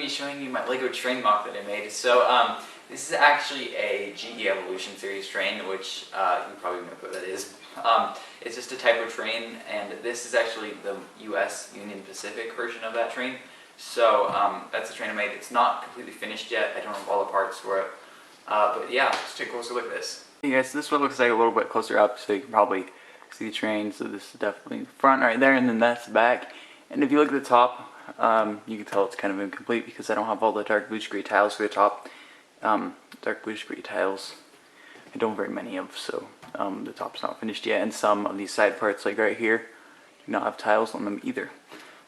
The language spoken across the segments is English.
showing you my Lego train MOC that I made. So this is actually a GE Evolution Series train, which you probably know what that is. It's just a type of train, and this is actually the US Union Pacific version of that train. So that's the train I made. It's not completely finished yet. I don't have all the parts for it. But yeah, let's take a closer look at this. Hey guys, so this one looks like a little bit closer up, so you can probably see the train. So this is definitely the front right there, and then that's the back. And if you look at the top, you can tell it's kind of incomplete because I don't have all the dark bluish gray tiles for the top. Dark bluish gray tiles I don't have very many of, so the top's not finished yet, and some of these side parts, like right here, do not have tiles on them either.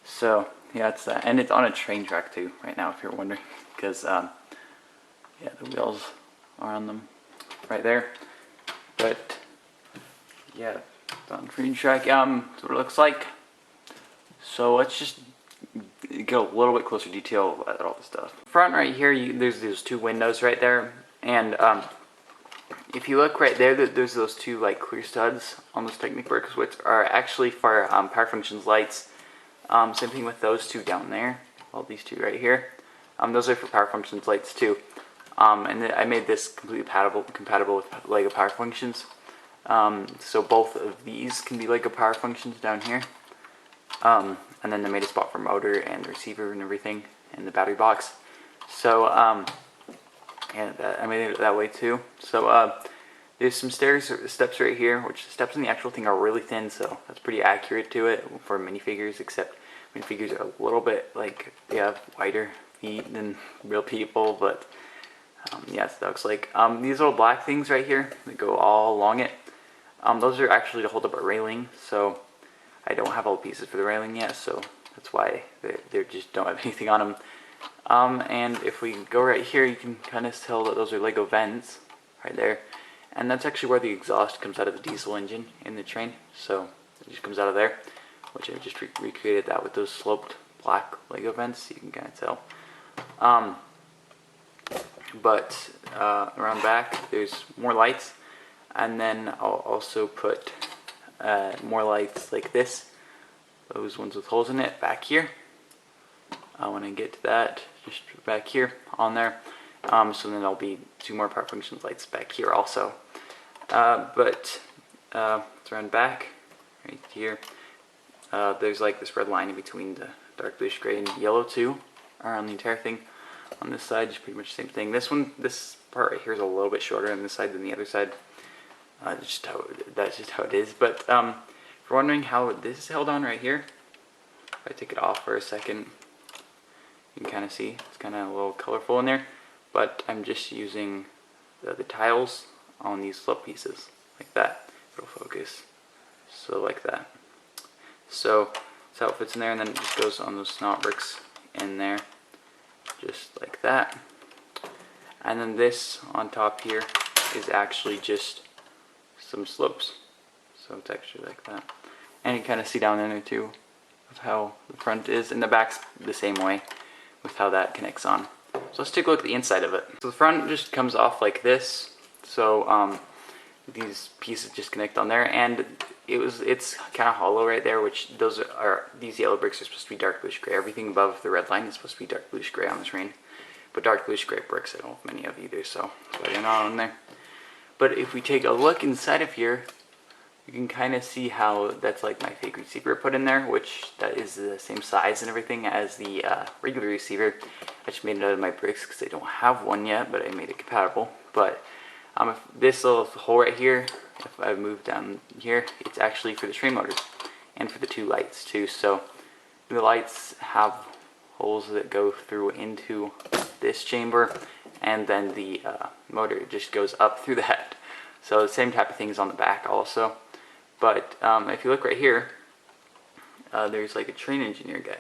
So yeah, it's that, and it's on a train track too right now, if you're wondering, because yeah, the wheels are on them right there. But yeah, it's on a train track. That's what it looks like. So let's just get a little bit closer detail at all the stuff. Front right here, there's those two windows right there, and if you look right there, there's those two like clear studs on those Technic bricks, which are actually for power functions lights. Same thing with those two down there. All these two right here. Those are for power functions lights too. And I made this completely compatible with Lego power functions. So both of these can be Lego power functions down here. And then I made a spot for motor and receiver and everything, and the battery box. So yeah, I made it that way too. So there's some steps right here, which the steps in the actual thing are really thin, so that's pretty accurate to it for minifigures, except minifigures are a little bit like they have wider feet than real people, but yeah, so that looks like. These little black things right here that go all along it, those are actually to hold up a railing, so I don't have all the pieces for the railing yet, so that's why they just don't have anything on them. And if we go right here, you can kind of tell that those are Lego vents right there, and that's actually where the exhaust comes out of the diesel engine in the train. So it just comes out of there, which I just recreated that with those sloped black Lego vents. You can kind of tell. But around back, there's more lights, and then I'll also put more lights like this, those ones with holes in it, back here. When I get to that, just back here on there. So then there'll be two more power functions lights back here also. But it's around back, right here. There's like this red line in between the dark bluish gray and yellow too, around the entire thing. On this side, it's pretty much the same thing. This part right here is a little bit shorter on this side than the other side. That's just how it is. But if you're wondering how this is held on right here, if I take it off for a second, you can kind of see it's kind of a little colorful in there. But I'm just using the tiles on these slope pieces, like that. It'll focus. So like that. So that's how it fits in there, and then it just goes on those snot bricks in there, just like that. And then this on top here is actually just some slopes, so it's actually like that. And you kind of see down in there too of how the front is, and the back's the same way with how that connects on. So let's take a look at the inside of it. So the front just comes off like this, so these pieces just connect on there, and it's kind of hollow right there, which these yellow bricks are supposed to be dark bluish gray. Everything above the red line is supposed to be dark bluish gray on the train, but dark bluish gray bricks I don't have many of either, so that's why they're not on there. But if we take a look inside of here, you can kind of see how that's like my fake receiver put in there, which that is the same size and everything as the regular receiver. I just made it out of my bricks because I don't have one yet, but I made it compatible. But if this little hole right here, if I move down here, it's actually for the train motors and for the two lights too. So the lights have holes that go through into this chamber, and then the motor just goes up through that. So the same type of things on the back also. But if you look right here, there's like a train engineer guy,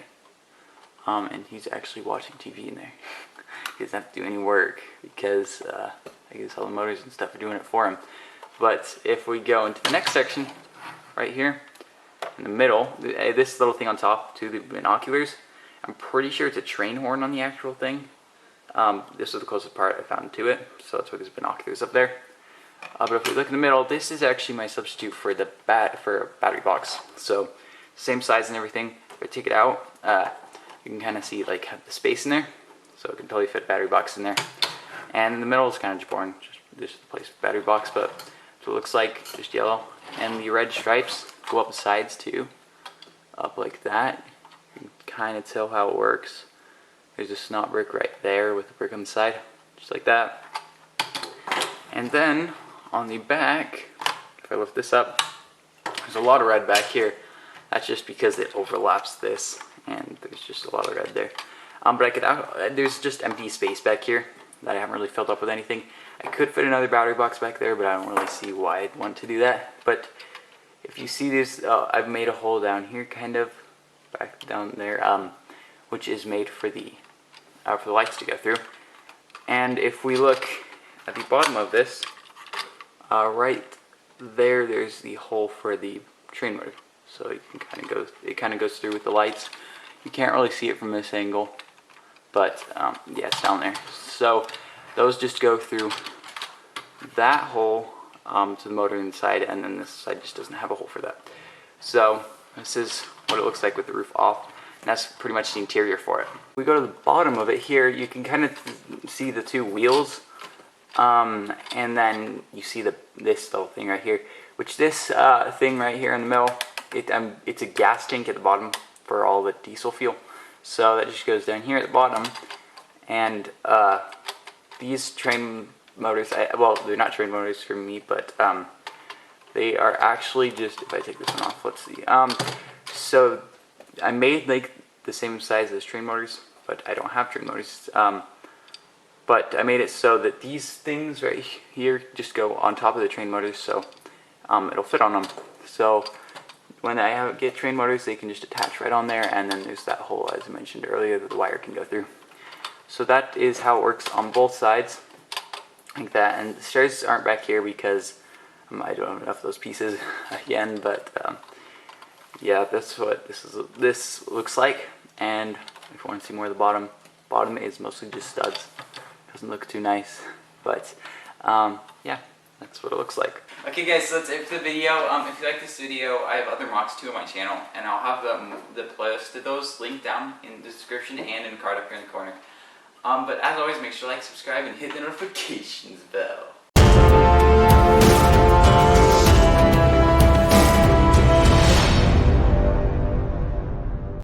and he's actually watching TV in there. He doesn't have to do any work because I guess all the motors and stuff are doing it for him. But if we go into the next section, right here, in the middle, this little thing on top to the binoculars, I'm pretty sure it's a train horn on the actual thing. This is the closest part I found to it, so that's why there's binoculars up there. But if we look in the middle, this is actually my substitute for the battery box. So same size and everything. If I take it out, you can kind of see like have the space in there. so it can totally fit a battery box in there. And in the middle is kind of just boring, just the place battery box, but so it looks like just yellow. And the red stripes go up the sides too, up like that. You can kind of tell how it works. There's a snot brick right there with the brick on the side, just like that. And then on the back, if I lift this up, there's a lot of red back here. That's just because it overlaps this, and there's just a lot of red there. But there's just empty space back here that I haven't really filled up with anything. I could fit another battery box back there, but I don't really see why I'd want to do that. But if you see this, I've made a hole down here, kind of back down there, which is made for the lights to go through. And if we look at the bottom of this, right there, there's the hole for the train motor. So it kind of goes through with the lights. You can't really see it from this angle, but yeah, it's down there. So those just go through that hole to the motor inside, and then this side just doesn't have a hole for that. So this is what it looks like with the roof off, and that's pretty much the interior for it. If we go to the bottom of it here, you can kind of see the two wheels, and then you see this little thing right here, which this thing right here in the middle, it's a gas tank at the bottom for all the diesel fuel. So that just goes down here at the bottom, and these train motors, well, they're not train motors for me, but they are actually just, if I take this one off, let's see. So I made like the same size as train motors, but I don't have train motors. But I made it so that these things right here just go on top of the train motors, so it'll fit on them. So when I get train motors, they can just attach right on there, and then there's that hole, as I mentioned earlier, that the wire can go through. So that is how it works on both sides, like that. And the stairs aren't back here because I don't have enough of those pieces again, but yeah, that's what this looks like. And if you want to see more of the bottom is mostly just studs. Doesn't look too nice, but yeah, that's what it looks like. Okay guys, so that's it for the video. If you like this video, I have other MOCs too on my channel, and I'll have the playlist to those linked down in the description and in the card up here in the corner. But as always, make sure to like, subscribe, and hit the notifications bell.